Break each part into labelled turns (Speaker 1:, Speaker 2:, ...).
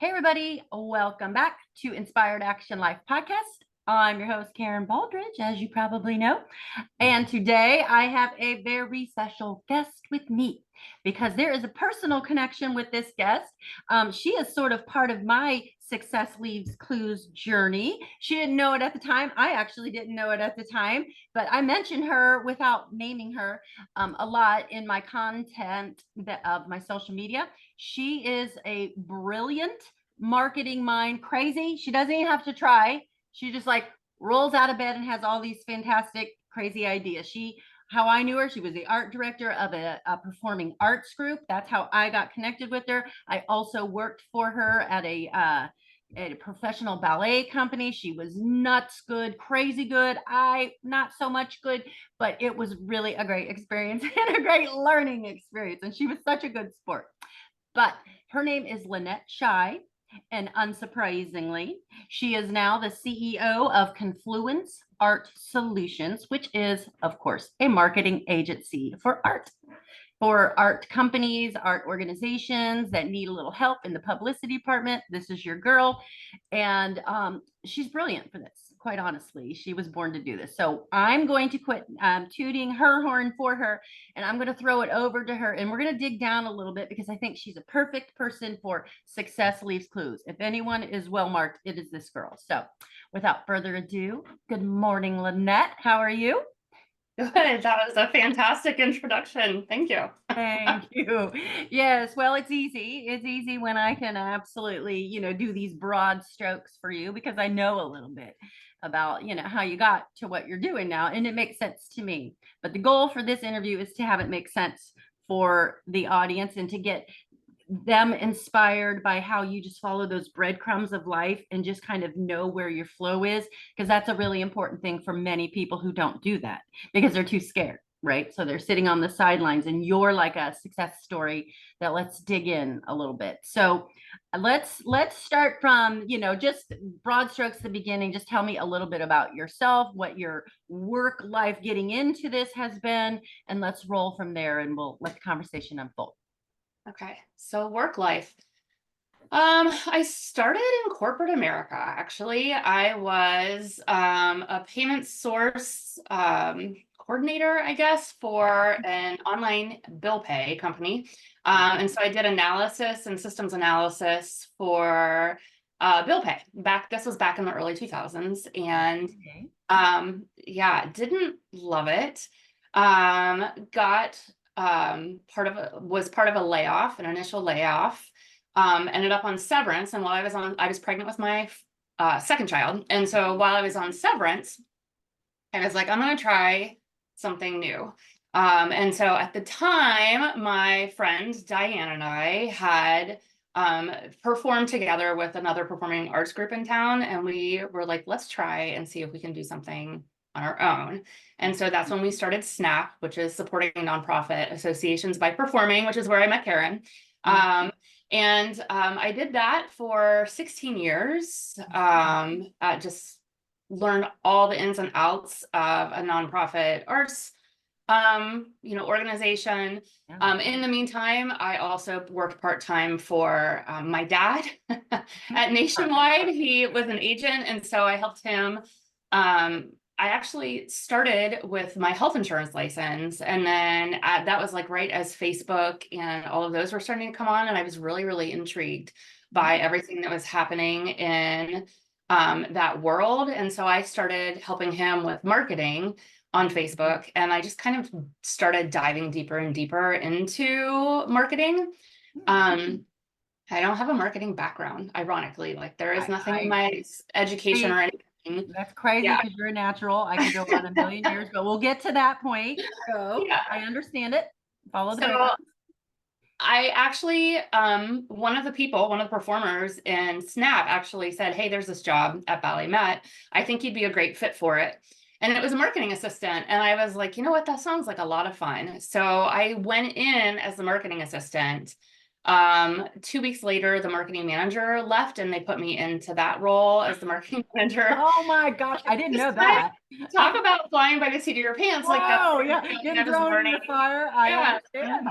Speaker 1: Hey, everybody. Welcome back to Inspired Action Life Podcast. I'm your host, Karen Baldridge, as you probably know. And today I have a very special guest with me because there is a personal connection with this guest. She is sort of part of my Success Leaves Clues journey. She didn't know it at the time. I actually didn't know it at the time, but I mentioned her without naming her a lot in my content of my social media. She is a brilliant marketing mind, crazy. She doesn't even have to try. She just like rolls out of bed and has all these fantastic, crazy ideas. How I knew her, she was the art director of a performing arts group. That's how I got connected with her. I also worked for her at a professional ballet company. She was nuts good, crazy good. I not so much good, but it was really a great experience and a great learning experience. And she was such a good sport. But her name is Lynette Shy. And unsurprisingly, she is now the CEO of Confluence Arts Solutions, which is, of course, a marketing agency for art companies, art organizations that need a little help in the publicity department. This is your girl. And she's brilliant for this, quite honestly. She was born to do this. So I'm going to quit tooting her horn for her, and I'm going to throw it over to her. And we're going to dig down a little bit because I think she's a perfect person for Success Leaves Clues. If anyone is well marked, it is this girl. So without further ado, good morning, Lynette. How are you?
Speaker 2: Good. That was a fantastic introduction. Thank you.
Speaker 1: Thank you. Yes, well, it's easy. It's easy when I can absolutely, do these broad strokes for you because I know a little bit about, how you got to what you're doing now, and it makes sense to me. But the goal for this interview is to have it make sense for the audience and to get them inspired by how you just follow those breadcrumbs of life and just kind of know where your flow is, because that's a really important thing for many people who don't do that because they're too scared, right? So they're sitting on the sidelines, and you're like a success story that lets dig in a little bit. So let's start from, just broad strokes at the beginning. Just tell me a little bit about yourself, what your work life getting into this has been, and let's roll from there and we'll let the conversation unfold.
Speaker 2: Okay. So work life. I started in corporate America, actually. I was a payment source coordinator, I guess, for an online bill pay company. And so I did analysis and systems analysis for bill pay. This was back in the early 2000s. And yeah, didn't love it. Was part of a layoff, an initial layoff. Ended up on severance, and while I was pregnant with my second child, and so while I was on severance, I was like, I'm going to try something new. And so at the time, my friend Diane and I had performed together with another performing arts group in town, and we were like, let's try and see if we can do something on our own. And so that's when we started SNAP, which is supporting nonprofit associations by performing, which is where I met Karen. I did that for 16 years. Just learned all the ins and outs of a nonprofit arts organization. In the meantime, I also worked part-time for my dad at Nationwide. He was an agent, and so I helped him. I actually started with my health insurance license, and then that was like right as Facebook and all of those were starting to come on, and I was really, really intrigued by everything that was happening in that world. And so I started helping him with marketing on Facebook, and I just kind of started diving deeper and deeper into marketing. I don't have a marketing background, ironically. Like there is nothing in my education or anything.
Speaker 1: That's crazy because you're a natural. I could go on a million years, but we'll get to that point. So I understand it. Follow the breadcrumbs.
Speaker 2: I actually, one of the performers in SNAP actually said, hey, there's this job at BalletMet. I think you'd be a great fit for it. And it was a marketing assistant. And I was like, you know what, that sounds like a lot of fun. So I went in as the marketing assistant. 2 weeks later, the marketing manager left, and they put me into that role as the marketing manager.
Speaker 1: Oh my gosh, I didn't know that.
Speaker 2: Talk about flying by the seat of your pants.
Speaker 1: Whoa, yeah, getting thrown in the fire. I understand.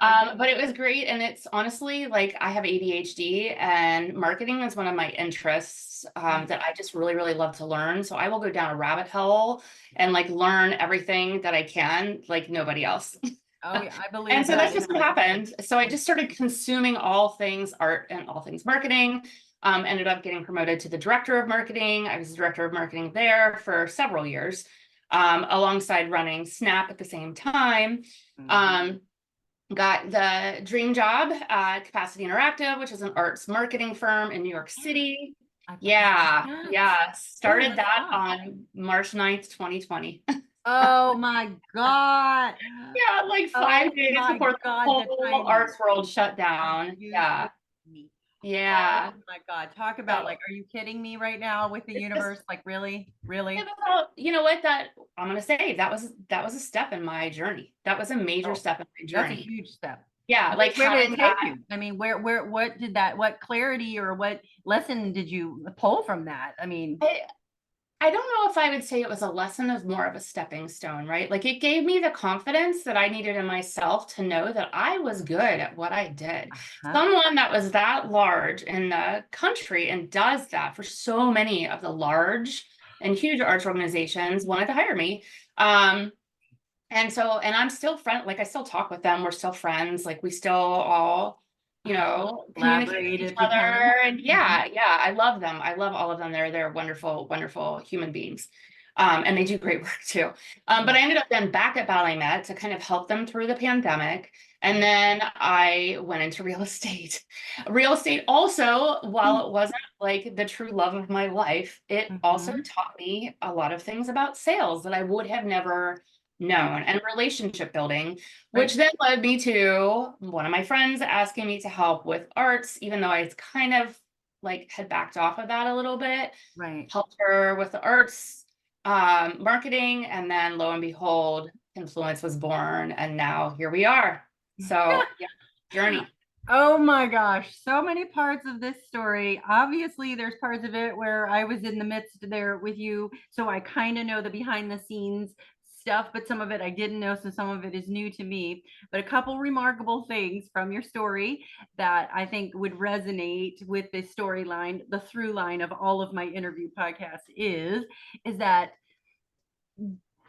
Speaker 2: But it was great. And it's honestly like I have ADHD and marketing is one of my interests that I just really, really love to learn. So I will go down a rabbit hole and like learn everything that I can, like nobody else.
Speaker 1: Oh yeah, I believe
Speaker 2: And so
Speaker 1: that.
Speaker 2: that's just what happened. So I just started consuming all things art and all things marketing. Ended up getting promoted to the director of marketing. I was the director of marketing there for several years, alongside running Snap at the same time.
Speaker 1: Mhm.
Speaker 2: Got the dream job at Capacity Interactive, which is an arts marketing firm in New York City.
Speaker 1: I've got
Speaker 2: Yeah,
Speaker 1: that.
Speaker 2: yeah.
Speaker 1: Oh,
Speaker 2: Started
Speaker 1: let's
Speaker 2: that
Speaker 1: talk.
Speaker 2: on March 9th, 2020.
Speaker 1: Oh my God.
Speaker 2: Yeah, like
Speaker 1: Oh
Speaker 2: 5 days
Speaker 1: my
Speaker 2: before the
Speaker 1: God, the
Speaker 2: whole
Speaker 1: timing.
Speaker 2: arts world shut
Speaker 1: Are
Speaker 2: down.
Speaker 1: you
Speaker 2: Yeah,
Speaker 1: kidding me? Oh
Speaker 2: yeah.
Speaker 1: my God. Talk about
Speaker 2: So
Speaker 1: like, are you kidding me right now with the
Speaker 2: it's just
Speaker 1: universe? Like, really?
Speaker 2: it
Speaker 1: Really?
Speaker 2: was all, you know what, that I'm gonna say that was a step in my journey. That was a major
Speaker 1: Oh,
Speaker 2: step in my
Speaker 1: that's a
Speaker 2: journey.
Speaker 1: huge step.
Speaker 2: Yeah, like
Speaker 1: Where did
Speaker 2: having
Speaker 1: it take
Speaker 2: that.
Speaker 1: you? I mean, what did that, what clarity or what lesson did you pull from that? I mean,
Speaker 2: I don't know if I would say it was a lesson of more of a stepping stone, right? Like it gave me the confidence that I needed in myself to know that I was good at what I did.
Speaker 1: huh?
Speaker 2: Someone that was that large in the country and does that for so many of the large and huge arts organizations wanted to hire me. Um, and I'm still like I still talk with them. We're still friends. Like we still all, communicate with
Speaker 1: Collaborate
Speaker 2: each
Speaker 1: if you can.
Speaker 2: other. And
Speaker 1: Mhm.
Speaker 2: yeah, I love them. I love all of them. They're wonderful, wonderful human beings. And they do great work too. But
Speaker 1: Yeah.
Speaker 2: I ended up then back at BalletMet to kind of help them through the pandemic. And then I went into real estate. Real estate also, while it wasn't like the true love of my life, it also
Speaker 1: Mhm.
Speaker 2: taught me a lot of things about sales that I would have never known, and relationship building, which
Speaker 1: Right.
Speaker 2: then led me to one of my friends asking me to help with arts, even though I kind of like had backed off of that a little bit,
Speaker 1: Right.
Speaker 2: helped her with the arts marketing, and then lo and behold, Confluence was born, and now here we are. So yeah, journey.
Speaker 1: Oh my gosh, so many parts of this story. Obviously, there's parts of it where I was in the midst there with you, so I kind of know the behind the scenes stuff, but some of it I didn't know, so some of it is new to me. But a couple remarkable things from your story that I think would resonate with the storyline, the through line of all of my interview podcasts is that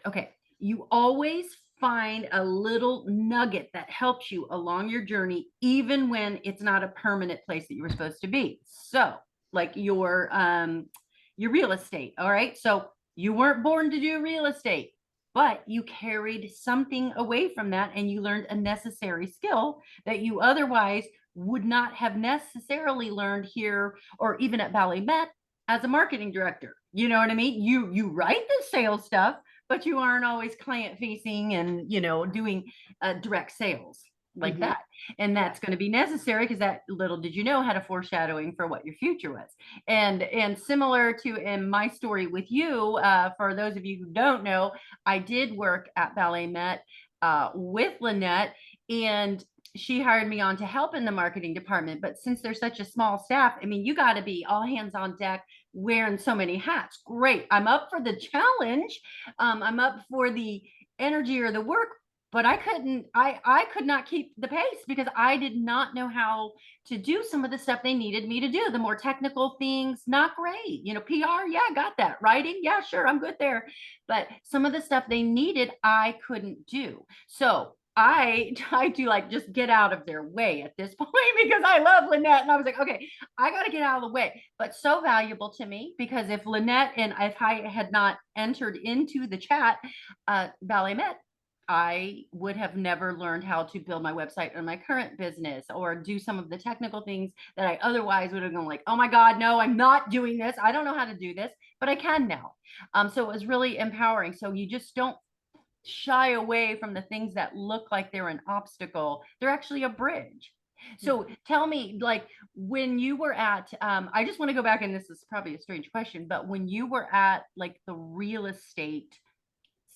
Speaker 1: okay, you always find a little nugget that helps you along your journey, even when it's not a permanent place that you were supposed to be. So, like your real estate. All right. So you weren't born to do real estate, but you carried something away from that and you learned a necessary skill that you otherwise would not have necessarily learned here or even at BalletMet as a marketing director. You know what I mean? You write the sales stuff, but you aren't always client facing and doing direct sales like
Speaker 2: Mhm.
Speaker 1: that, and
Speaker 2: Yeah.
Speaker 1: that's going to be necessary because that little did you know had a foreshadowing for what your future was. And similar to in my story with you, for those of you who don't know, I did work at BalletMet with Lynette, and she hired me on to help in the marketing department. But since there's such a small staff, I mean, you got to be all hands on deck wearing so many hats. Great. I'm up for the challenge. I'm up for the energy or the work, but I could not keep the pace because I did not know how to do some of the stuff they needed me to do. The more technical things, not great. PR, yeah, got that. Writing, yeah, sure, I'm good there. But some of the stuff they needed, I couldn't do. So I tried to like just get out of their way at this point because I love Lynette. And I was like, okay, I got to get out of the way. But so valuable to me because if Lynette and if I had not entered into the chat, BalletMet, I would have never learned how to build my website or my current business or do some of the technical things that I otherwise would have gone like, oh my God, no, I'm not doing this. I don't know how to do this, but I can now. So it was really empowering. So you just don't shy away from the things that look like they're an obstacle. They're actually a bridge. So tell me, like when you were at, I just want to go back, and this is probably a strange question, but when you were at like the real estate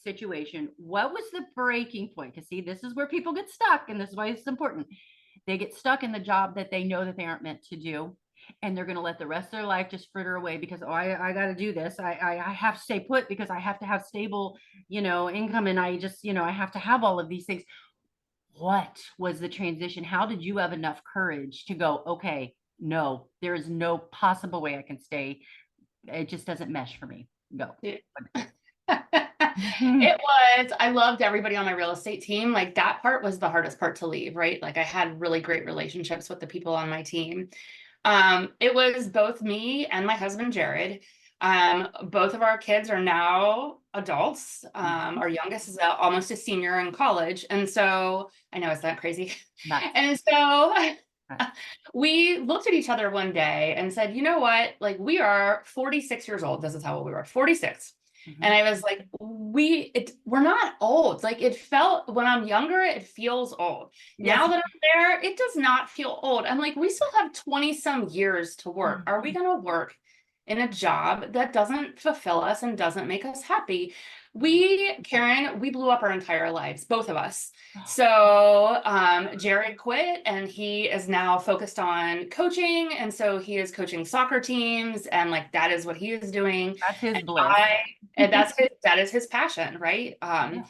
Speaker 1: situation, what was the breaking point? Because see, this is where people get stuck, and this is why it's important. They get stuck in the job that they know that they aren't meant to do, and they're going to let the rest of their life just fritter away because I got to do this. I have to stay put because I have to have stable income, and I just I have to have all of these things. what was the transition? How did you have enough courage to go, okay, no, there is no possible way I can stay. It just doesn't mesh for me. Go.
Speaker 2: It was, I loved everybody on my real estate team. Like that part was the hardest part to leave, right? Like I had really great relationships with the people on my team. It was both me and my husband, Jared. Both of our kids are now adults. Our youngest is almost a senior in college. And so I know, is that crazy?
Speaker 1: Nuts.
Speaker 2: And so we looked at each other one day and said, you know what? Like we are 46 years old. This is how old we were, 46. And I was like, we're not old. Like it felt when I'm younger, it feels old.
Speaker 1: Yes.
Speaker 2: Now that I'm there, it does not feel old. I'm like, we still have 20 some years to work. Are we going to work in a job that doesn't fulfill us and doesn't make us happy? Karen, we blew up our entire lives, both of us. So Jared quit and he is now focused on coaching. And so he is coaching soccer teams and like, that is what he is doing.
Speaker 1: That's his bliss.
Speaker 2: And that is his passion, right? And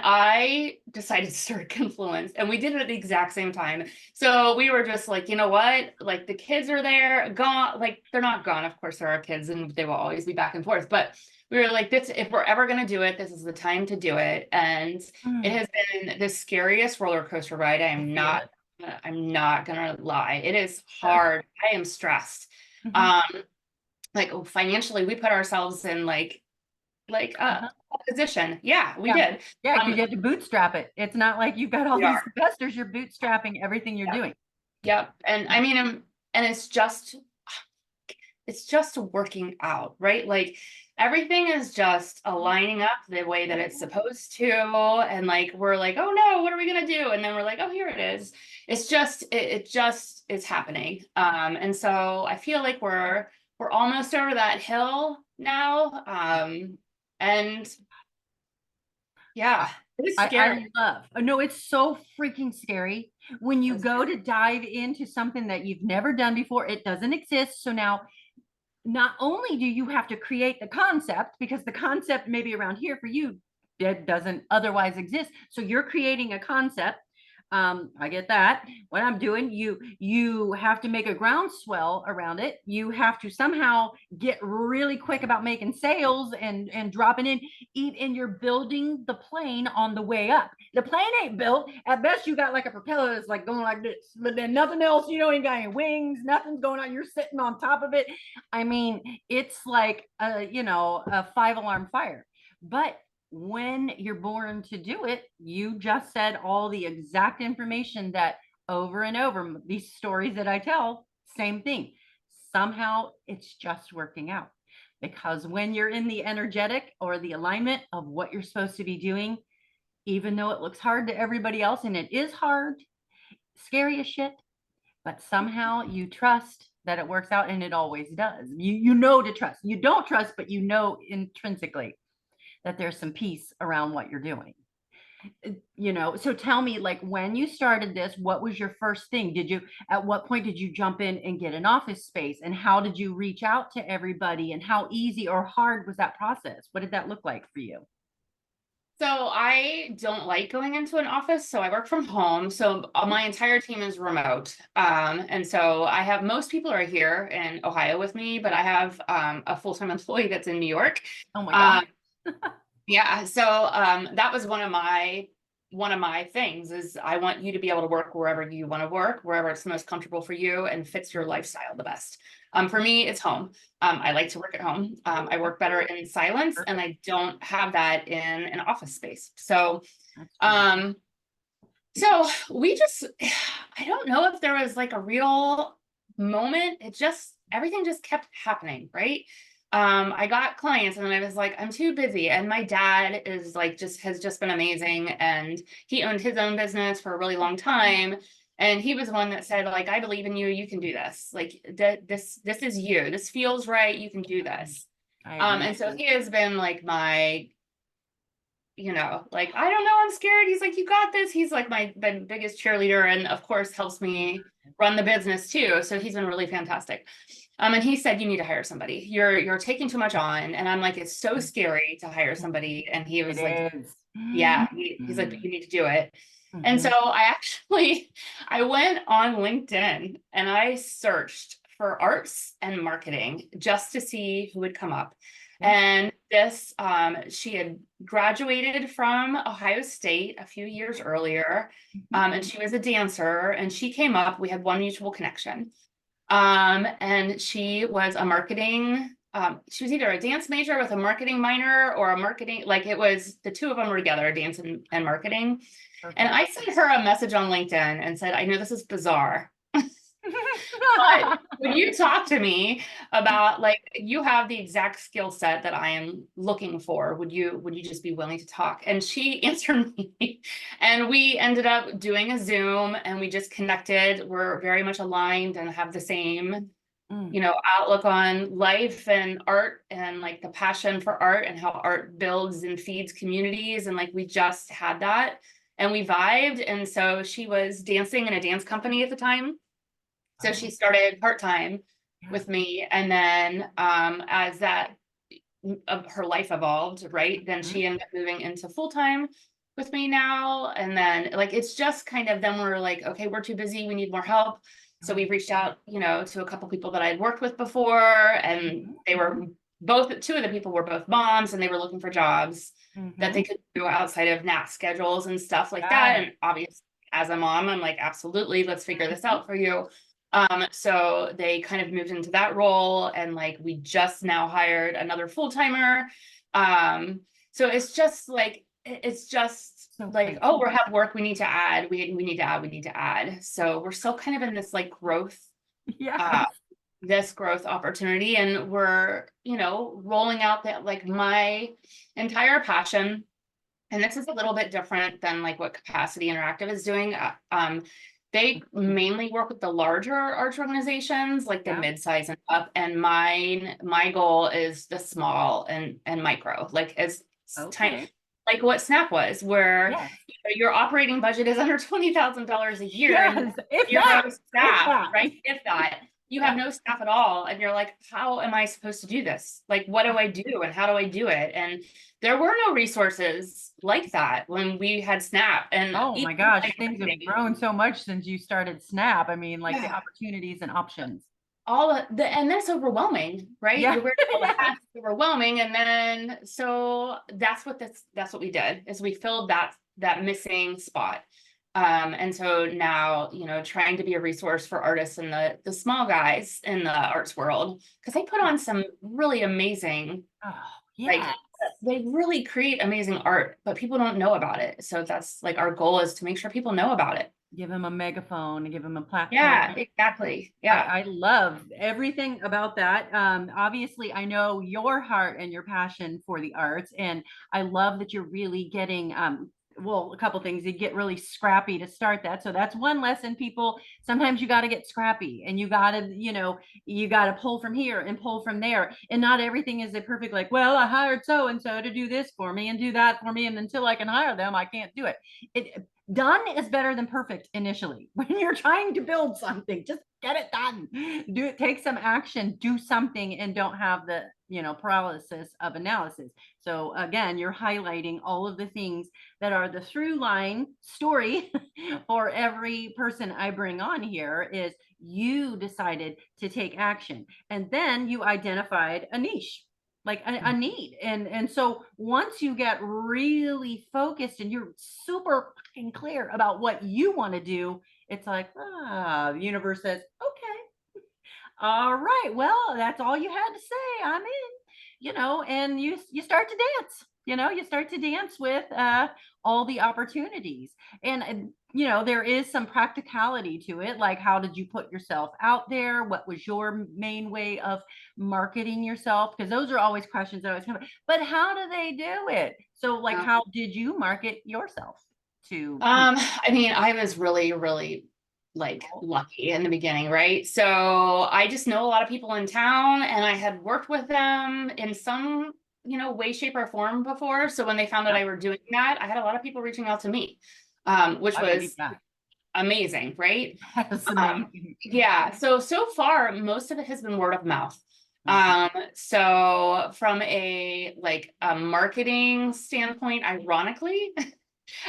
Speaker 2: I decided to start Confluence and we did it at the exact same time. So we were just like, you know what? Like the kids are there, gone. Like they're not gone. Of course, there are kids and they will always be back and forth. But we were like, this, if we're ever going to do it, this is the time to do it. And it has been the scariest roller coaster ride. I'm not going to lie. It is hard. I am stressed. Like financially, we put ourselves in like a position. Yeah, we did.
Speaker 1: Yeah, because you have to bootstrap it. It's not like you've got all these investors, you're bootstrapping everything you're doing.
Speaker 2: Yep. And I mean, and it's just working out, right? Like everything is just aligning up the way that it's supposed to. And like, we're like, oh no, what are we going to do? And then we're like, oh, here it is. It's just, it just is happening. And so I feel like we're almost over that hill now. And yeah, it's scary.
Speaker 1: No, it's so freaking scary when you go to dive into something that you've never done before. It doesn't exist. So now not only do you have to create the concept, because the concept maybe around here for you, it doesn't otherwise exist. So you're creating a concept. I get that. What I'm doing, you have to make a groundswell around it. You have to somehow get really quick about making sales and dropping in. Even you're building the plane on the way up. The plane ain't built. At best, you got like a propeller that's like going like this, but then nothing else. You ain't got any wings. Nothing's going on. You're sitting on top of it. I mean, it's like a 5-alarm fire. But when you're born to do it, you just said all the exact information that over and over, these stories that I tell, same thing. Somehow it's just working out, because when you're in the energetic or the alignment of what you're supposed to be doing, even though it looks hard to everybody else, and it is hard, scary as shit, but somehow you trust that it works out, and it always does. You know to trust. You don't trust, but you know intrinsically that there's some peace around what you're doing. So tell me, like, when you started this, what was your first thing? At what point did you jump in and get an office space, and how did you reach out to everybody, and how easy or hard was that process? What did that look like for you?
Speaker 2: So I don't like going into an office, so I work from home. So my entire team is remote. And so I have, most people are here in Ohio with me, but I have a full-time employee that's in New York.
Speaker 1: Oh my God.
Speaker 2: Yeah. So that was one of my things is I want you to be able to work wherever you want to work, wherever it's the most comfortable for you and fits your lifestyle the best. For me, it's home. I like to work at home. I work better in silence, and I don't have that in an office space. So, so we just, I don't know if there was like a real moment. Everything just kept happening, right? I got clients and then I was like, I'm too busy. And my dad is like, has just been amazing. And he owned his own business for a really long time. And he was the one that said, like, I believe in you. You can do this. Like this is you. This feels right. You can do this. And so he has been like my, like, I don't know, I'm scared. He's like, you got this. He's like my biggest cheerleader, and of course helps me run the business too. So he's been really fantastic. And he said, you need to hire somebody. You're taking too much on. And I'm like, it's so scary to hire somebody. And he was like, yeah, he's like, but you need to do it. And so
Speaker 1: Mhm.
Speaker 2: I went on LinkedIn and I searched for arts and marketing just to see who would come up.
Speaker 1: Yeah.
Speaker 2: And she had graduated from Ohio State a few years earlier,
Speaker 1: Mhm.
Speaker 2: and she was a dancer, and she came up. We had one mutual connection. And she was a marketing, she was either a dance major with a marketing minor or a marketing, like it was the two of them were together, dance and marketing. And
Speaker 1: Perfect.
Speaker 2: I sent her a message on LinkedIn and said, I know this is bizarre, but when you talk to me about like you have the exact skill set that I am looking for, would you just be willing to talk? And she answered me, and we ended up doing a Zoom, and we just connected. We're very much aligned and have the same,
Speaker 1: Mm.
Speaker 2: outlook on life and art, and like the passion for art and how art builds and feeds communities. And like we just had that and we vibed. And so she was dancing in a dance company at the time. So
Speaker 1: Oh,
Speaker 2: she started part-time
Speaker 1: yeah.
Speaker 2: with me. And then as that of her life evolved, right, then
Speaker 1: Mhm.
Speaker 2: she ended up moving into full-time with me now. And then like it's just kind of, then we're like, okay, we're too busy, we need more help. So we
Speaker 1: Right.
Speaker 2: reached out, to a couple people that I'd worked with before, and
Speaker 1: Mhm.
Speaker 2: they were both, two of the people were both moms, and they were looking for jobs that they
Speaker 1: Mhm.
Speaker 2: could do outside of NAT schedules and stuff like that.
Speaker 1: Got it.
Speaker 2: And obviously, as a mom, I'm like, absolutely, let's figure this
Speaker 1: Mhm.
Speaker 2: out for you. So they kind of moved into that role, and like we just now hired another full-timer. So it's just
Speaker 1: So
Speaker 2: like,
Speaker 1: great.
Speaker 2: oh, we have work we need to add. We need to add, we need to add. So we're still kind of in this like growth, uh,
Speaker 1: Yes.
Speaker 2: this growth opportunity, and we're, rolling out that like my entire passion. And this is a little bit different than like what Capacity Interactive is doing. They mainly work with the larger arts organizations, like the
Speaker 1: Yeah.
Speaker 2: mid-size and up. And my goal is the small and micro, like as tiny,
Speaker 1: Okay.
Speaker 2: like what Snap was, where
Speaker 1: Yes.
Speaker 2: your operating budget is under $20,000 a year, and
Speaker 1: Yes. If
Speaker 2: you have
Speaker 1: that.
Speaker 2: no
Speaker 1: If
Speaker 2: staff,
Speaker 1: that.
Speaker 2: right? If that. You have
Speaker 1: Yeah.
Speaker 2: no staff at all, and you're like, how am I supposed to do this? Like, what do I do, and how do I do it? And there were no resources like that when we had Snap, and
Speaker 1: Oh
Speaker 2: even
Speaker 1: my gosh,
Speaker 2: like
Speaker 1: things have
Speaker 2: marketing.
Speaker 1: grown so much since you started Snap. I mean, like the
Speaker 2: Yeah,
Speaker 1: opportunities and options.
Speaker 2: all of the, and that's overwhelming, right?
Speaker 1: Yeah.
Speaker 2: You're wearing all the hats, it's overwhelming. And then so that's what we did, is we filled that missing spot. And so now, trying to be a resource for artists and the small guys in the arts world, because they put on some really amazing,
Speaker 1: Oh,
Speaker 2: like
Speaker 1: yeah.
Speaker 2: they really create amazing art, but people don't know about it. So that's like our goal, is to make sure people know about it.
Speaker 1: Give him a megaphone and give him a platform.
Speaker 2: Yeah, exactly.
Speaker 1: I,
Speaker 2: Yeah.
Speaker 1: I love everything about that. Obviously, I know your heart and your passion for the arts, and I love that you're really getting well, a couple things. You get really scrappy to start that. So that's one lesson, people. Sometimes you got to get scrappy, and you got to pull from here and pull from there. And not everything is a perfect, like, well, I hired so and so to do this for me and do that for me. And until I can hire them, I can't do it. Done is better than perfect initially. When you're trying to build something, just get it done. Do it, take some action, do something, and don't have the paralysis of analysis. So again, you're highlighting all of the things that are the through line story for every person I bring on here. Is you decided to take action, and then you identified a niche, like a need. And so once you get really focused and you're super fucking clear about what you want to do, it's like, the universe says, okay, all right, well, that's all you had to say, I'm in. And you start to dance. You start to dance with all the opportunities. And there is some practicality to it, like how did you put yourself out there? What was your main way of marketing yourself? Because those are always questions that always come up. But how do they do it? So, like, how did you market yourself to people?
Speaker 2: I mean, I was really, really like lucky in the beginning, right? So I just know a lot of people in town, and I had worked with them in some, way, shape, or form before. So when they found out
Speaker 1: Yep,
Speaker 2: I were doing that, I had a lot of people reaching out to me, which
Speaker 1: I believe
Speaker 2: was
Speaker 1: that.
Speaker 2: amazing, right?
Speaker 1: That's
Speaker 2: Um,
Speaker 1: amazing.
Speaker 2: yeah. So far, most of it has been word of mouth.
Speaker 1: Mhm.
Speaker 2: So from a like a marketing standpoint, ironically,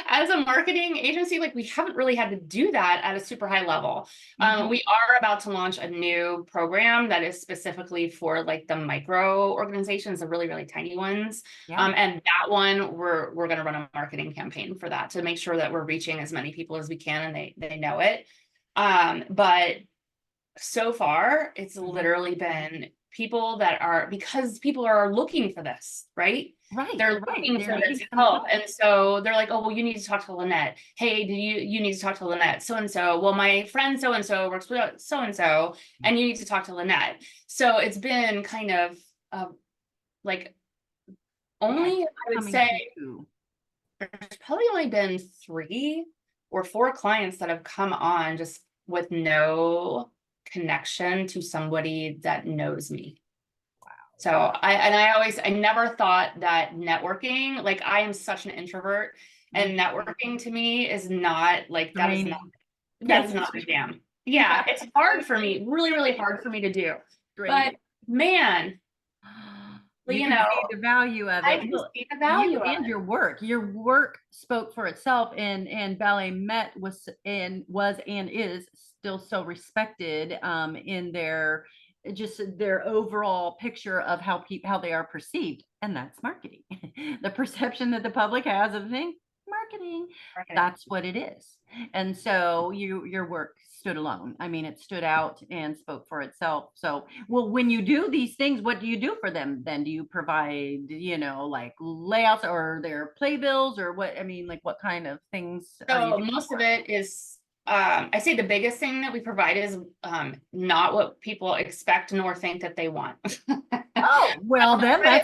Speaker 2: As a marketing agency, like we haven't really had to do that at a super high level.
Speaker 1: Mhm.
Speaker 2: We are about to launch a new program that is specifically for like the micro organizations, the really, really tiny ones.
Speaker 1: Yeah.
Speaker 2: And that one, we're going to run a marketing campaign for that to make sure that we're reaching as many people as we can and they know it. But so far, it's
Speaker 1: Mhm.
Speaker 2: literally been people that are, because people are looking for this, right?
Speaker 1: Right,
Speaker 2: They're
Speaker 1: right.
Speaker 2: looking
Speaker 1: They're
Speaker 2: for this
Speaker 1: needing some
Speaker 2: help.
Speaker 1: help.
Speaker 2: And so they're like, oh, well, you need to talk to Lynette. Hey, you need to talk to Lynette, so and so. Well, my friend so and so works with so and so, and you need to talk to Lynette. So it's been kind of like
Speaker 1: Yeah,
Speaker 2: only, I would
Speaker 1: coming
Speaker 2: say,
Speaker 1: to you.
Speaker 2: there's probably only been 3 or 4 clients that have come on just with no connection to somebody that knows me. So I never thought that networking, like I am such an introvert, and networking to me is not like, that is
Speaker 1: Draining.
Speaker 2: not
Speaker 1: It's
Speaker 2: a jam. Yeah, it's hard for me, really, really hard for me to do. But
Speaker 1: draining.
Speaker 2: man,
Speaker 1: You
Speaker 2: you
Speaker 1: can
Speaker 2: know,
Speaker 1: see the value of
Speaker 2: I
Speaker 1: it.
Speaker 2: can
Speaker 1: Well,
Speaker 2: see the
Speaker 1: you
Speaker 2: value of
Speaker 1: and
Speaker 2: it.
Speaker 1: your work spoke for itself, and BalletMet was and is still so respected in their just their overall picture of how they are perceived, and that's marketing. The perception that the public has of things, marketing.
Speaker 2: Marketing.
Speaker 1: That's what it is. And so your work stood alone. I mean, it stood out and spoke for itself. So, well, when you do these things, what do you do for them then? Do you provide, like layouts or their playbills or what? I mean, like what kind of things are you
Speaker 2: So
Speaker 1: doing
Speaker 2: most of
Speaker 1: for
Speaker 2: it is, I say the biggest thing that we provide is not what people expect nor think that they want.
Speaker 1: Oh, well, then
Speaker 2: But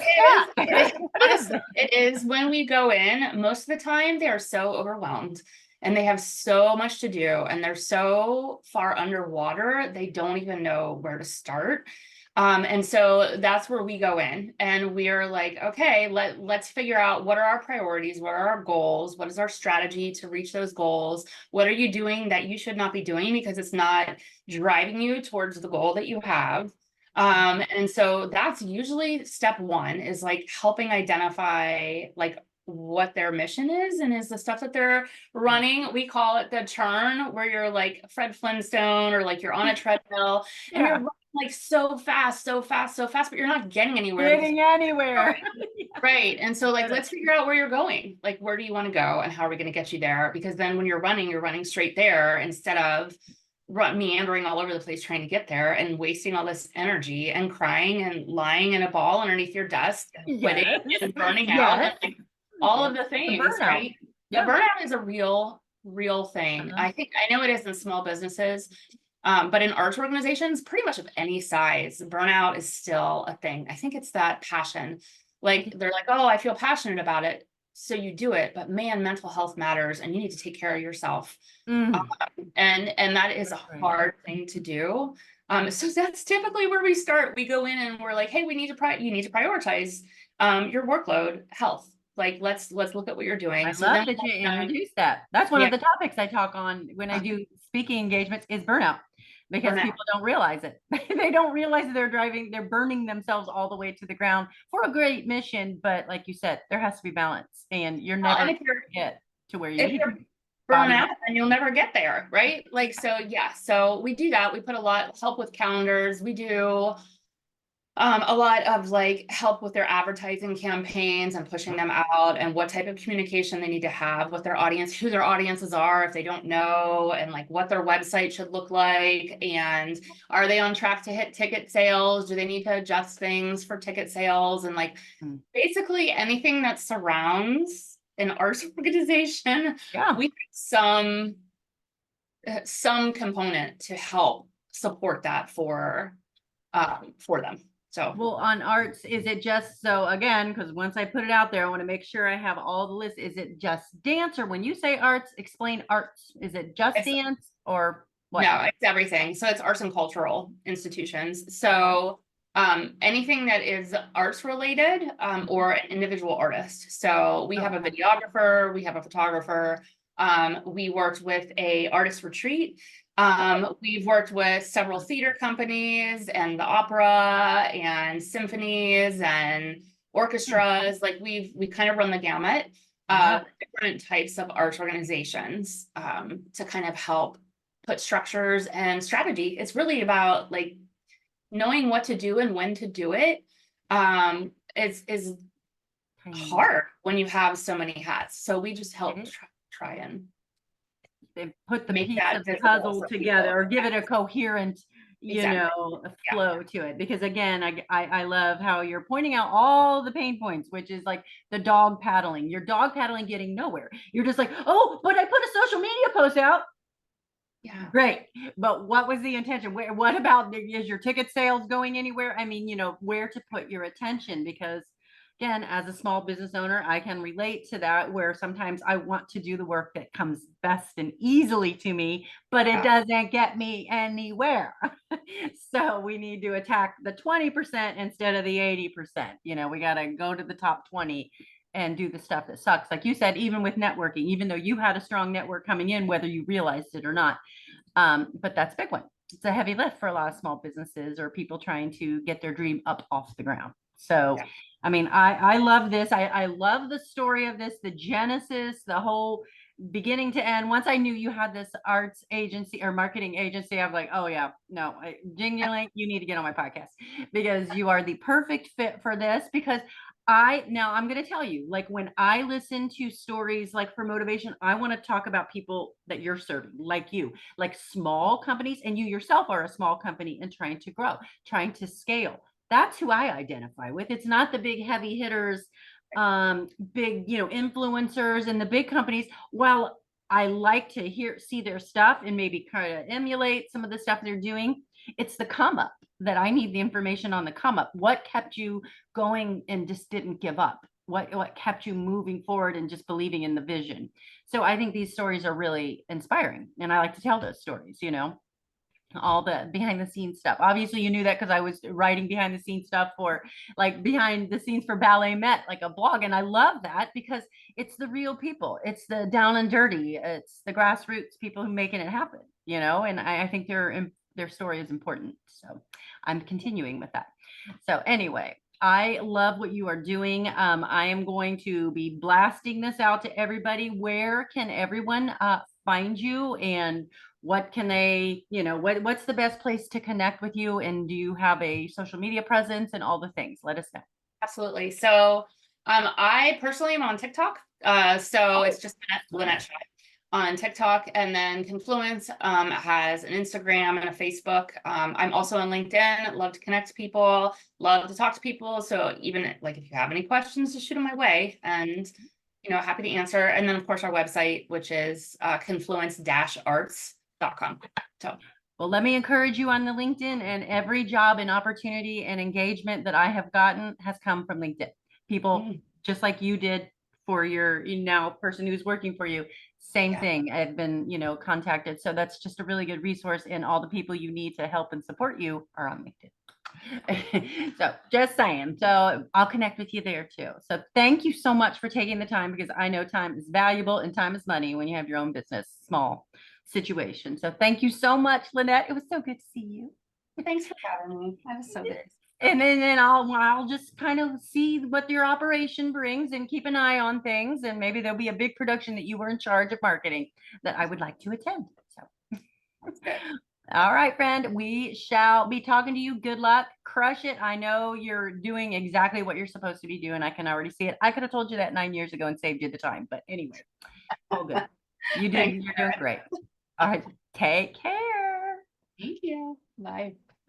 Speaker 1: that's that.
Speaker 2: it is when we go in, most of the time they are so overwhelmed and they have so much to do and they're so far underwater, they don't even know where to start. And so that's where we go in and we're like, okay, let's figure out what are our priorities, what are our goals, what is our strategy to reach those goals, what are you doing that you should not be doing because it's not driving you towards the goal that you have. And so that's usually step one, is like helping identify like what their mission is and is the stuff that they're running. We call it the churn, where you're like Fred Flintstone or like you're on a treadmill and you're
Speaker 1: Yeah,
Speaker 2: running like so fast, so fast, so fast, but you're not getting anywhere because
Speaker 1: getting anywhere.
Speaker 2: right. And so like
Speaker 1: Get it.
Speaker 2: let's figure out where you're going. Like where do you want to go and how are we going to get you there? Because then when you're running straight there instead of meandering all over the place trying to get there and wasting all this energy and crying and lying in a ball underneath your desk and quitting
Speaker 1: Yes.
Speaker 2: and burning out and
Speaker 1: Yes.
Speaker 2: like all
Speaker 1: Yeah.
Speaker 2: of the
Speaker 1: The
Speaker 2: things,
Speaker 1: burnout.
Speaker 2: right? The
Speaker 1: Yeah.
Speaker 2: burnout is a real thing.
Speaker 1: Uh-huh.
Speaker 2: I know it is in small businesses, but in arts organizations, pretty much of any size, burnout is still a thing. I think it's that passion. Like they're like, oh, I feel passionate about it. So you do it, but man, mental health matters and you need to take care of yourself.
Speaker 1: Mhm.
Speaker 2: And that is a
Speaker 1: That's right.
Speaker 2: hard thing to do. So that's typically where we start. We go in and we're like, hey, you need to prioritize your workload, health. Like let's look at what you're doing.
Speaker 1: I
Speaker 2: So
Speaker 1: love
Speaker 2: then
Speaker 1: that you introduced that. That's one
Speaker 2: yeah,
Speaker 1: of the topics I talk on when I do speaking engagements is burnout because
Speaker 2: burnout.
Speaker 1: people don't realize it. They don't realize that they're burning themselves all the way to the ground for a great mission. But like you said, there has to be balance and you're
Speaker 2: Well,
Speaker 1: never
Speaker 2: and
Speaker 1: going to get to where you
Speaker 2: if
Speaker 1: need to
Speaker 2: you're
Speaker 1: be.
Speaker 2: burn
Speaker 1: Body.
Speaker 2: out and you'll never get there, right? Like so yeah, so we do that. We put a lot help with calendars. We do a lot of like help with their advertising campaigns and pushing them out and what type of communication they need to have with their audience, who their audiences are if they don't know, and like what their website should look like. And are they on track to hit ticket sales? Do they need to adjust things for ticket sales? And like
Speaker 1: Mm.
Speaker 2: basically anything that surrounds an arts organization,
Speaker 1: Yeah.
Speaker 2: we have some component to help support that for them. So
Speaker 1: Well, on arts, is it just so again, because once I put it out there, I want to make sure I have all the list. Is it just dance, or when you say arts, explain arts? Is it just
Speaker 2: it's
Speaker 1: dance or what?
Speaker 2: no, it's everything. So it's arts and cultural institutions. So anything that is arts related or an individual artist. So we have a
Speaker 1: Okay.
Speaker 2: videographer, we have a photographer. We worked with a artist retreat. We've worked with several theater companies and the opera and symphonies and
Speaker 1: Hmm.
Speaker 2: orchestras. Like we kind of run the gamut.
Speaker 1: Yeah.
Speaker 2: different types of arts organizations to kind of help put structures and strategy. It's really about like knowing what to do and when to do it. Is hard when you have so many hats. So we just help try and
Speaker 1: they put the
Speaker 2: make
Speaker 1: piece
Speaker 2: that
Speaker 1: of the
Speaker 2: visible
Speaker 1: puzzle
Speaker 2: for
Speaker 1: together
Speaker 2: people.
Speaker 1: or give it a coherent,
Speaker 2: Exactly.
Speaker 1: flow to it. Because again, I love how you're pointing out all the pain points, which is like the dog paddling. You're dog paddling getting nowhere. You're just like, oh, but I put a social media post out.
Speaker 2: Yeah.
Speaker 1: Great. But what was the intention? What about, is your ticket sales going anywhere? I mean, where to put your attention, because again, as a small business owner, I can relate to that, where sometimes I want to do the work that comes best and easily to me, but it doesn't get me anywhere. So we need to attack the 20% instead of the 80%. We got to go to the top 20 and do the stuff that sucks. Like you said, even with networking, even though you had a strong network coming in, whether you realized it or not. But that's a big one. It's a heavy lift for a lot of small businesses or people trying to get their dream up off the ground. So, I mean, I love this. I love the story of this, the genesis, the whole beginning to end. Once I knew you had this arts agency or marketing agency, I'm like, oh yeah, no, Jingling, you need to get on my podcast because you are the perfect fit for this. Because I'm going to tell you, like when I listen to stories like for motivation, I want to talk about people that you're serving, like you, like small companies, and you yourself are a small company and trying to grow, trying to scale. That's who I identify with. It's not the big heavy hitters, big, influencers and the big companies. Well, I like to see their stuff and maybe kind of emulate some of the stuff they're doing. It's the come up that I need the information on the come up. What kept you going and just didn't give up? What kept you moving forward and just believing in the vision? So I think these stories are really inspiring, and I like to tell those stories, all the behind the scenes stuff. Obviously you knew that because I was writing behind the scenes stuff for like behind the scenes for BalletMet, like a blog. And I love that because it's the real people. It's the down and dirty. It's the grassroots people who making it happen, and I think their story is important. So I'm continuing with that. So anyway, I love what you are doing. I am going to be blasting this out to everybody. Where can everyone find you, and what can they, what's the best place to connect with you? And do you have a social media presence and all the things? Let us know.
Speaker 2: Absolutely. So I personally am on TikTok. So it's just Lynette Shy on TikTok, and then Confluence has an Instagram and a Facebook. I'm also on LinkedIn. Love to connect to people, love to talk to people. So even like if you have any questions, just shoot them my way, and happy to answer. And then of course our website, which is confluence-arts.com. So
Speaker 1: well, let me encourage you on the LinkedIn, and every job and opportunity and engagement that I have gotten has come from LinkedIn. People just like you did for your now person who's working for you. Same thing. I've been, contacted. So that's just a really good resource, and all the people you need to help and support you are on LinkedIn. So just saying. So I'll connect with you there too. So thank you so much for taking the time, because I know time is valuable and time is money when you have your own business, small situation. So thank you so much, Lynette. It was so good to see you.
Speaker 2: Thanks for having me. That was so good.
Speaker 1: And then I'll just kind of see what your operation brings and keep an eye on things. And maybe there'll be a big production that you were in charge of marketing that I would like to attend. So
Speaker 2: that's good.
Speaker 1: All right, friend, we shall be talking to you. Good luck. Crush it. I know you're doing exactly what you're supposed to be doing. I can already see it. I could have told you that 9 years ago and saved you the time. But anyway, all good. You're doing great. All right. Take care.
Speaker 2: Thank you. Bye.